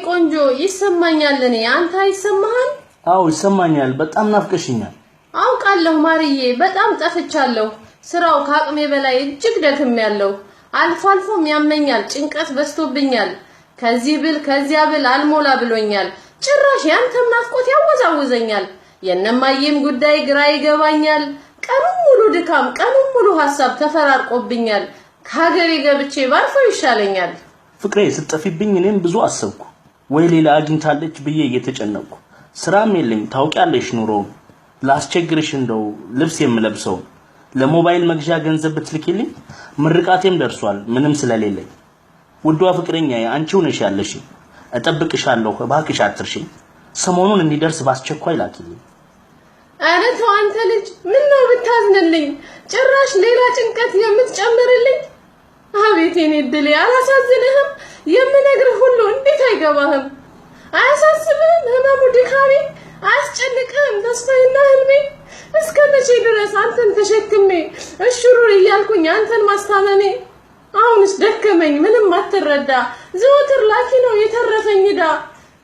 ቆንጆ ይሰማኛል እኔ አንተ አይሰማህም አው ይሰማኛል በጣም ናፍቀሽኛል አውቃለሁ ማርዬ በጣም ጠፍቻለሁ ስራው ካቅሜ በላይ እጅግ ደክሜያለሁ አልፎ አልፎም ያመኛል ጭንቀት በስቶብኛል ከዚህ ከዚያ አልሞላ ብሎኛል ጭራሽ ያንተም ናፍቆት ያወዛውዘኛል የነማየም ጉዳይ ግራ ይገባኛል ቀኑን ሙሉ ድካም ቀኑን ሙሉ ሐሳብ ተፈራርቆብኛል ከሀገሬ ገብቼ ባርፈው ይሻለኛል ፍቅሬ ስትጠፊብኝ እኔም ብዙ አሰብኩ ወይ ሌላ አግኝታለች ብዬ እየተጨነቅኩ ስራም የለኝ ታውቂያለሽ ኑሮ ላስቸግርሽ እንደው ልብስ የምለብሰው ለሞባይል መግዣ ገንዘብ ብትልኪልኝ ምርቃቴም ደርሷል ምንም ስለሌለኝ ውዷ ፍቅረኛዬ አንቺው ነሽ ያለሽ እጠብቅሻለሁ እባክሽ አትርሺኝ ሰሞኑን እንዲደርስ ባስቸኳይ ላኪልኝ አረ ተው አንተ ልጅ ምን ነው ብታዝንልኝ ጭራሽ ሌላ ጭንቀት የምትጨምርልኝ አቤት የኔ ድል ያላሳዝንህም የምነግርህ ሁሉ እንዴት አይገባህም አያሳስብህም ህመሙ ድካሜ አያስጨንቅህም ተስፋዬና ህልሜ እስከመቼ ድረስ አንተን ተሸክሜ እሽሩር እያልኩኝ አንተን ማስታመሜ አሁንስ ደከመኝ ምንም አትረዳ ዘወትር ላኪ ነው የተረፈኝ ዳ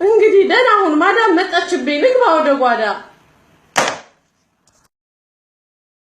እንግዲህ ደህና አሁን ማዳም መጣችብኝ ልግባ ወደ ጓዳ